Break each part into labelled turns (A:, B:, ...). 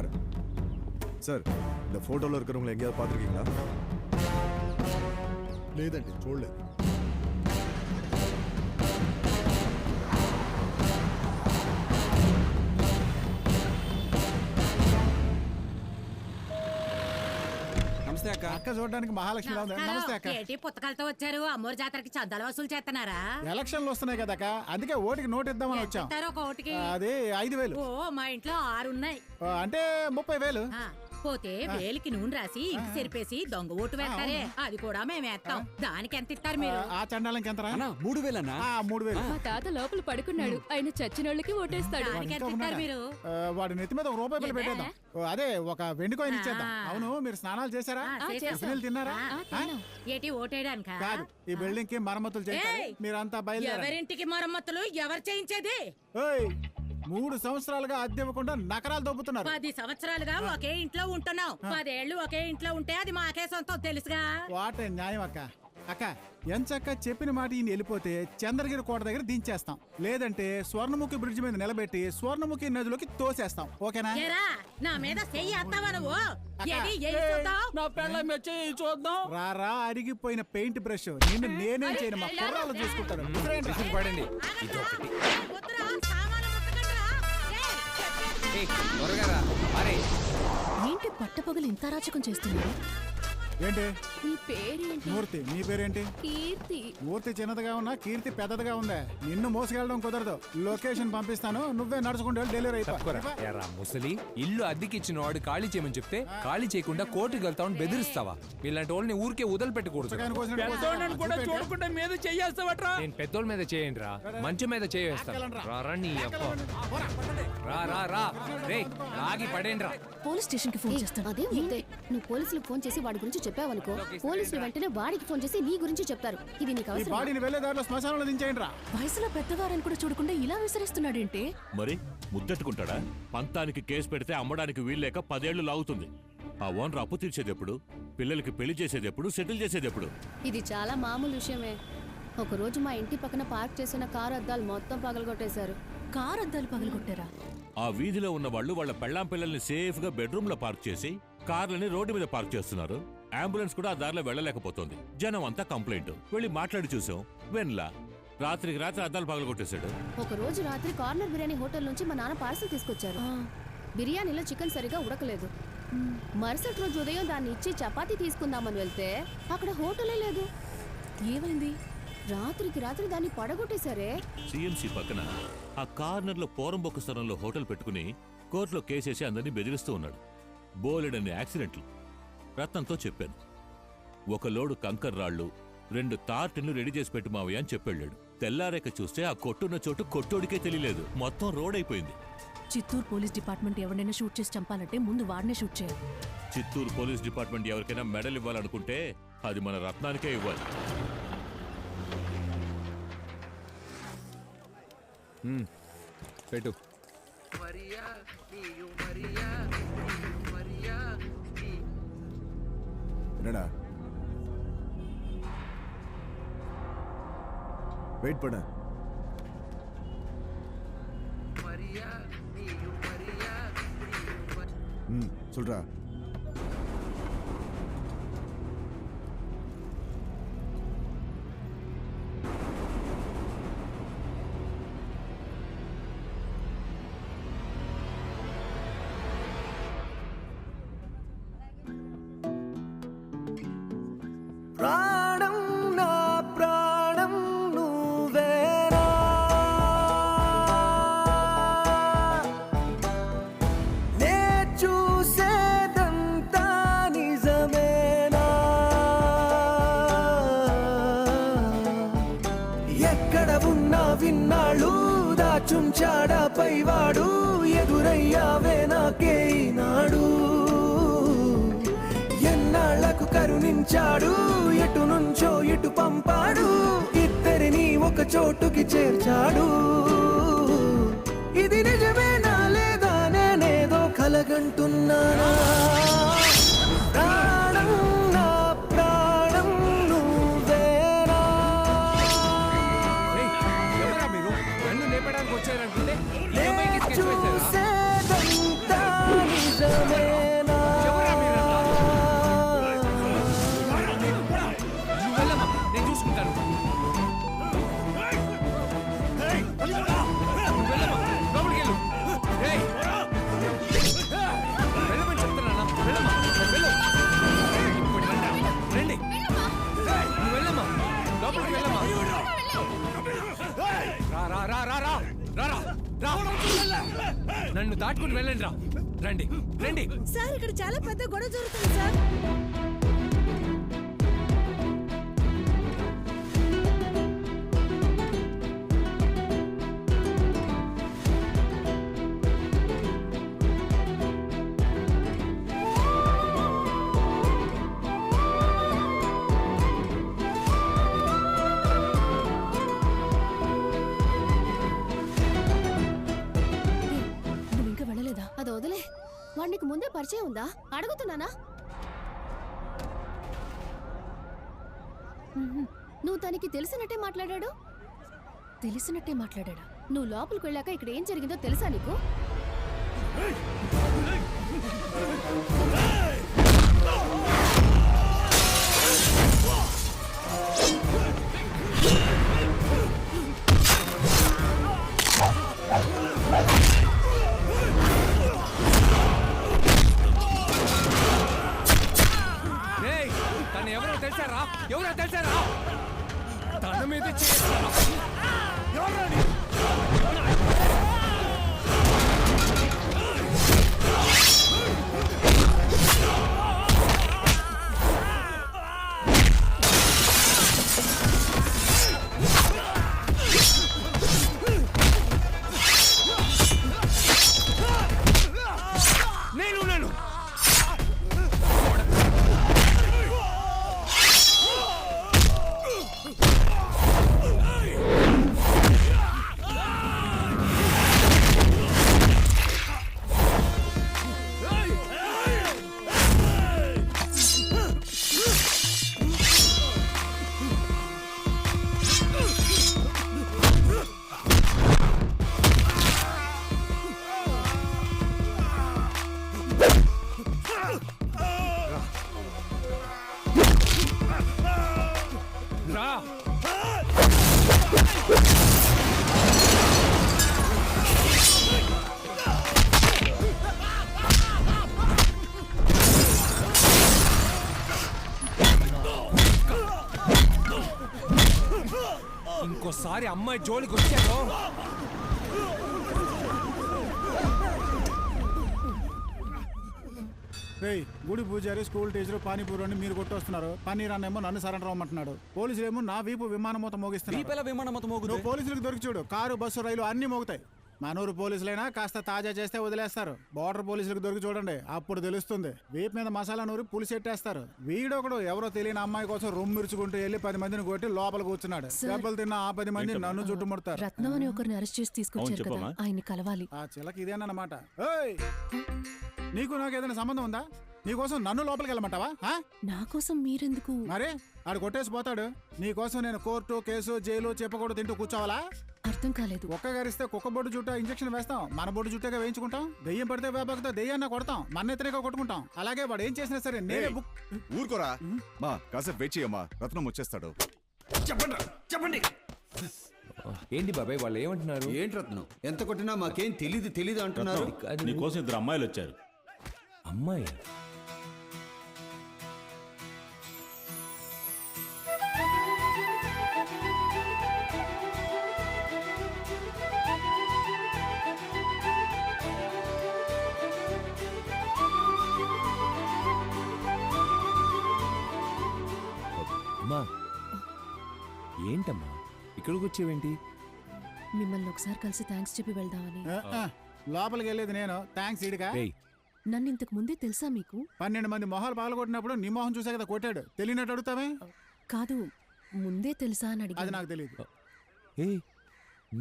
A: பாரு சார். இந்த போட்டோல இருக்கிறவங்களை எங்கேயாவது பார்த்துருக்கீங்களா?
B: లేదండి, చూడలేదు.
C: నమస్తే అక్క.
B: అక్క చూడడానికి మహాలక్ష్మి లా ఉంది. నమస్తే అక్క.
D: ఏంటి పుస్తకాలతో వచ్చారు? అమ్మోరు జాతరకి చందాలు వసూలు చేస్తున్నారా?
B: ఎలక్షన్లు వస్తున్నాయి కదా అక్క, అందుకే ఓటుకి నోటు ఇద్దామని వచ్చాం.
D: ఒక ఓటుకి
B: అది 5,000.
D: ఓ మా ఇంట్లో 6 ఉన్నాయి.
B: అంటే 30,000.
D: పోతే వేలికి నూనె రాసి ఇంక చెరిపేసి దొంగ ఓటు వేస్తారే, అది కూడా మేము వేస్తాం. దానికి ఎంత ఇస్తారు మీరు?
B: ఆ చండాలకి ఎంత?
C: 3,000 అన్నా.
B: 3,000.
E: మా తాత లోపల పడుకున్నాడు, ఆయన చచ్చినోళ్ళకి ఓటేస్తాడు.
D: దానికి ఎంత ఇస్తారు మీరు?
B: వాడి నెత్తి మీద ₹1 పెట్టేద్దాం. అదే ఒక వెండి కాయిన్ ఇచ్చేద్దాం. అవును, మీరు స్నానాలు చేశారా? టిఫిన్లు తిన్నారా?
D: ఏటి ఓటేయడానికా?
B: కాదు, ఈ బిల్డింగ్ కి మరమ్మతులు చేయాలి. మీరంతా బయలుదేరండి.
D: ఎవరింటికి మరమ్మతులు ఎవరు చేయించేది?
B: 3 సంవత్సరాలుగా అద్దె ఇవ్వకుండా నకరాలు దొబ్బుతున్నారు.
D: 10 సంవత్సరాలుగా ఒకే ఇంట్లో ఉంటున్నాం. 10 ఏళ్ళు ఒకే ఇంట్లో ఉంటే అది మాకే సొంతం, తెలుసుగా.
B: వాటే న్యాయం అక్క. అక్క ఎంచక్క చెప్పిన మాట ఈయన వెళ్ళిపోతే చంద్రగిరి కోట దగ్గర దించేస్తాం, లేదంటే స్వర్ణముఖి బ్రిడ్జ్ మీద నిలబెట్టి స్వర్ణముఖి నదిలోకి తోసేస్తాం. ఓకేనా?
D: నా మీద చెయ్యి అత్తావా నువ్వు?
C: నా పెళ్ళం వచ్చి చూద్దాం.
B: రారా, అరిగిపోయిన పెయింట్ బ్రష్. నిన్ను నేనేం చేయను, మా కుర్రాళ్ళు చూసుకుంటారు.
F: పడండి.
E: ఏంటి పట్టపగలు ఇంత రాచకం చేస్తున్నారు?
B: ఏంటి
E: నీ పేరేంటి?
B: మూర్తి. నీ పేరేంటి?
E: కీర్తి.
B: మూర్తి చిన్నదిగా ఉన్నా కీర్తి పెద్దదిగా ఉందా? నిన్ను మోసుకెళ్ళడం కుదరదు. లొకేషన్ పంపిస్తాను, నువ్వే నడుచుకుంటూ డెలివరీ అయిపోయి.
F: ముసలి ఇల్లు అద్దెకిచ్చిన వాడు ఖాళీ చేయమని చెప్తే ఖాళీ చేయకుండా కోర్టుకు వెళ్తామని బెదిరిస్తావా? ఇలాంటి వాళ్ళని ఊరికే వదిలిపెట్టకూడదు.
C: కూడా చూడకుండా మీద చెయ్యేస్తావట్రా.
F: నేను పెద్దోళ్ళ మీద చేయండి రా, మంచం మీద చేయేస్తాను. రాగి పడేండి రా.
E: పోలీస్ స్టేషన్ కి ఫోన్ చేస్తాను.
G: అదే నువ్వు పోలీసులకు ఫోన్ చేసి వాడి గురించి చెప్పావనుకో, పోలీసులు వెంటనే వాడికి ఫోన్ చేసి నీ గురించి చెప్తారు. ఇది నీకు అవసరం.
B: బాడీని వెళ్ళే దారిలో శ్మశానంలో దించేయండి రా.
E: వయసులో పెద్దవారని కూడా చూడకుండా ఇలా విసిరిస్తున్నాడేంటి?
H: మరి ముద్దెట్టుకుంటాడా? పంతానికి కేసు పెడితే అమ్మడానికి వీల్లేక 10 ఏళ్లు లాగుతుంది. ఆ ఓనర్ అప్పు తీర్చేదెప్పుడు? పిల్లలకి పెళ్లి చేసేదెప్పుడు? సెటిల్ చేసేదెప్పుడు?
G: ఇది చాలా మామూలు విషయమే. ఒక రోజు మా ఇంటి పక్కన పార్క్ చేసిన కారు అద్దాలు మొత్తం పగలగొట్టేశారు.
E: కారు అద్దాలు పగలగొట్టారా?
H: ఆ వీధిలో ఉన్న వాళ్ళు వాళ్ళ పెళ్ళాం పిల్లల్ని సేఫ్ గా బెడ్రూమ్ లో పార్క్ చేసి కార్లని రోడ్డు మీద పార్క్ చేస్తున్నారు. అంబులెన్స్ కూడా ఆ దారిలో వెళ్ళలేకపోతుంది. జనం అంతా కంప్లైంట్. వెళ్ళి మాట్లాడి చూసాం, వెన్లా రాత్రికి రాత్రి అద్దాలు పగలగొట్టేశాడు.
G: ఒక రోజు రాత్రి కార్నర్ బిర్యానీ హోటల్ నుంచి మా నాన్న పార్సల్ తీసుకొచ్చారు. బిర్యానీలో చికెన్ సరిగా ఉడకలేదు. మరుసటి రోజు ఉదయం దాన్ని ఇచ్చి చపాతీ తీసుకుందామని వెళ్తే అక్కడ హోటలే లేదు.
E: ఏమైంది?
G: రాత్రికి రాత్రి దాన్ని పడగొట్టేశారే.
H: సిఎంసి పక్కన ఆ కార్నర్ లో పోరంబొక్క స్థలంలో హోటల్ పెట్టుకుని కోర్టులో కేసేసి అందరినీ బెదిరిస్తూ ఉన్నాడు. బోలెడన్ని యాక్సిడెంట్లు. రత్నంతో చెప్పాను, ఒక లోడు కంకర్ రాళ్లు 2 తార్టిన్లు రెడీ చేసి పెట్టు మావయ్య అని చెప్పెళ్ళాడు. తెల్లారేక చూస్తే ఆ కొట్టున్న చోటు కొట్టోడికే తెలియలేదు. మొత్తం రోడ్ అయిపోయింది.
E: చిత్తూరు పోలీస్ డిపార్ట్మెంట్ ఎవరినైనా షూట్ చేసి చంపాలంటే ముందు వాడినే షూట్ చేయాలి.
H: చిత్తూరు పోలీస్ డిపార్ట్మెంట్ ఎవరికైనా మెడల్ ఇవ్వాలనుకుంటే అది మన రత్నానికే ఇవ్వాలి.
F: పెట్టు.
A: వెయిట్ పడ. சொல்றா.
I: ప్రాణం నా ప్రాణం నువ్వేనా, నే చూసేదంతా నిజమేనా, ఎక్కడ ఉన్నా విన్నాళ్ళు దాచుంచాడా పైవాడు, ఎదురయ్యావే నాకే నాడు, ఎన్నాళ్లకు కరుణించాడు, ఎటు నుంచో ఇటు పంపాడు, ఇద్దరిని ఒక చోటుకి చేర్చాడు. ఇది నిజమేనా లేదా నేనేదో కలగంటున్నానా, ప్రాణం నా ప్రాణం నువ్వేనా.
F: మీరు నన్ను లేపడానికి వచ్చారనుకుంటే
I: చూసేదంతా నిజం
F: రారా, రా. నన్ను దాటుకుని వెళ్ళండి రా. రండి రండి.
D: సార్ ఇక్కడ చాలా పెద్ద గొడవ జరుగుతుంది సార్.
E: నువ్వు ఇంకా వెళ్ళలేదా?
G: అది వదిలే. వాడికి ముందే పరిచయం ఉందా అడుగుతున్నానా? నువ్వు తనకి తెలిసినట్టే మాట్లాడాడు.
E: తెలిసినట్టే మాట్లాడా?
G: నువ్వు లోపలికి వెళ్ళాక ఇక్కడ ఏం జరిగిందో తెలుసా నీకు?
F: రేయ్, తను ఎవరో తెలుసారా? ఎవరో తెలుసారా? తన మీద నేను రా. ఇంకోసారి అమ్మాయి జోలికి వచ్చాను.
B: రేయ్, గుడి పూజారి, స్కూల్ టీచరు, పానీపూరి అని మీరు కొట్టొస్తున్నారు. పన్నీర్ అన్నేమో నన్ను సరెండర్ అవ్వమంటున్నాడు. పోలీసులేమో నా వీపు విమానమూత మోగిస్తున్నారు.
C: దీపాల విమానం మొత్తం మోగుతుంది.
B: నువ్వు పోలీసులకు దొరికి చూడు, కారు, బస్సు, రైలు అన్ని మోగుతాయి. మనూరు పోలీసులైనా కాస్త తాజా చేస్తే వదిలేస్తారు. బోర్డర్ పోలీసులకు దొరికి చూడండి, అప్పుడు తెలుస్తుంది. వీపు మీద మసాలా నూరి పులిసెట్టేస్తారు. వీడొకడు ఎవరో తెలియని అమ్మాయి కోసం రూమ్ మిరుచుకుంటూ వెళ్ళి 10 మందిని కొట్టి లోపల కూర్చున్నాడు. దెబ్బలు తిన్న ఆ 10 మంది నన్ను చుట్టుముడతారు.
E: రత్నం అని ఒకరిని అరెస్ట్ చేసి తీసుకొచ్చారు కదా, ఆయన్ని కలవాలి.
B: ఆ చిలక ఇదేనమాట. ఏయ్, నీకు నాకు ఏదైనా సంబంధం ఉందా? నీకోసం నన్ను లోపలికి వెళ్ళమంటావా?
E: నా కోసం మీరెందుకు?
B: మరే ఆడు కొట్టేసి పోతాడు. నీకోసం నేను కోర్టు, కేసు, జైలు చెప్పకూడదు తింటూ కూర్చోవాలా?
E: అర్థం కాలేదు.
B: కుక్క గరిస్తే కుక్క బొడ్డు చుట్టూ ఇంజక్షన్ వేస్తాం, మన బొడ్డు చుట్టూగా వేయించుకుంటాం. దెయ్యం పడితే వేపకతో దెయ్యాన్ని కొడతాం, మన ఎత్తరేగా కొట్టుకుంటాం. అలాగే వాడు ఏం చేసినా సరే నేనే బుక్.
A: ఊరుకోరా మా, కాసేపు వెయిట్ చేయమ్మా, రత్నం వచ్చేస్తాడు.
C: చెప్పండి.
F: ఏంటి బాబాయ్, వాళ్ళు ఏమంటున్నారు?
J: ఏంటి రత్నం, ఎంత కొట్టినా మాకేం తెలీదు అంటున్నారు.
H: నీకోసం 2 అమ్మాయిలు వచ్చారు.
F: అమ్మాయి? అమ్మా, ఏంటమ్మా ఇక్కడికి వచ్చేవేంటి?
E: మిమ్మల్ని ఒకసారి కలిసి థ్యాంక్స్ చెప్పి వెళ్దామని.
B: లోపలికి వెళ్ళేది నేను, థ్యాంక్స్ ఇడిగా.
E: నన్ను ఇంతకు ముందే తెలుసా మీకు?
B: 12 మంది మొహాలు పాల్గొట్టినప్పుడు నీ మొహం చూసే కదా కొట్టాడు. తెలియనట్టు అడుగుతావే?
E: కాదు, ముందే తెలుసా అని
B: అది
E: అడిగాను.
B: నాకు తెలియదు.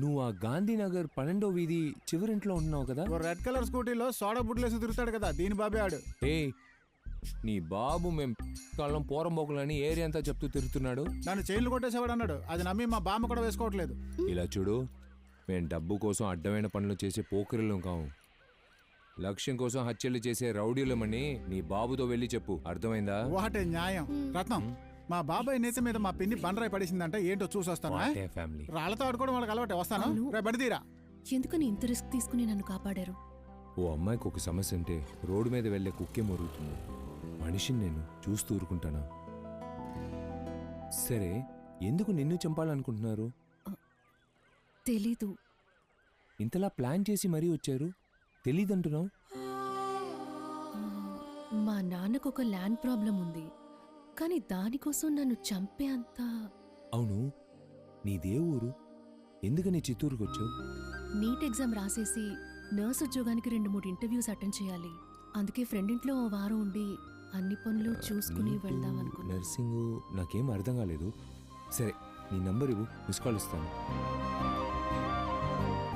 F: నువ్వు ఆ గాంధీనగర్ 12వ వీధి చివరింట్లో ఉంటున్నావు కదా?
B: రెడ్ కలర్ స్కూటీలో సోడా బుడ్లేసి తిరుగుతాడు కదా, దీని బాబే ఆడు.
F: నీ బాబు మేం కాలం పోరంబోకులని ఏరియా అంతా చెప్తూ తిరుగుతున్నాడు.
B: నన్ను చైన్లు కొట్టేసేవాడు అన్నాడు. అది నమ్మి మా బామ్మ కూడా వేసుకోవట్లేదు.
F: ఇలా చూడు, మేం డబ్బు కోసం అడ్డమైన పనులు చేసే పోకిరిలో కావు. లక్ష్యం కోసం హత్యలు చేసే రౌడీలమని నీ బాబుతో వెళ్ళి చెప్పు, అర్థమైందా?
B: వాటే న్యాయం. రత్నం, మా బాబాయ్ నేత మీద మా పిన్ని బండరాయి పడేసిందంటే ఏంటో చూసొస్తాను.
F: ఫ్యామిలీ
B: రాళ్లతో ఆడుకోవడం వాళ్ళకి అలవాటే. వస్తాను, రేపు బడిదీరా.
E: ఎందుకని ఇంత రిస్క్ తీసుకుని నన్ను కాపాడారు?
F: ఓ అమ్మాయికి ఒక సమస్య ఉంటే రోడ్డు మీద వెళ్ళే కుక్కే మొరుగుతుంది. మనిషిని నేను చూస్తూ ఊరుకుంటానా? సరే, ఎందుకు నిన్ను చంపాలనుకుంటున్నారు?
E: తెలీదు.
F: ఇంతలా ప్లాన్ చేసి మరీ వచ్చారు తెలీదంటున్నావు.
E: మా నాన్నకు ఒక ల్యాండ్ ప్రాబ్లం ఉంది, కానీ దానికోసం నన్ను చంపే అంత.
F: అవును, నీదే ఊరు? ఎందుకని చిత్తూరుకు వచ్చావు?
E: నీట్ ఎగ్జామ్ రాసేసి నర్స్ ఉద్యోగానికి 2-3 ఇంటర్వ్యూస్ అటెండ్ చేయాలి. అందుకే ఫ్రెండ్ ఇంట్లో ఓ వారం ఉండి అన్ని పనులు చూసుకుని వెళ్దాం అనుకున్నా.
F: నర్సింగ్ నాకేం అర్థం కాలేదు. సరే, నీ నంబర్ ఇవ్వు, మిస్ కాల్ ఇస్తాను.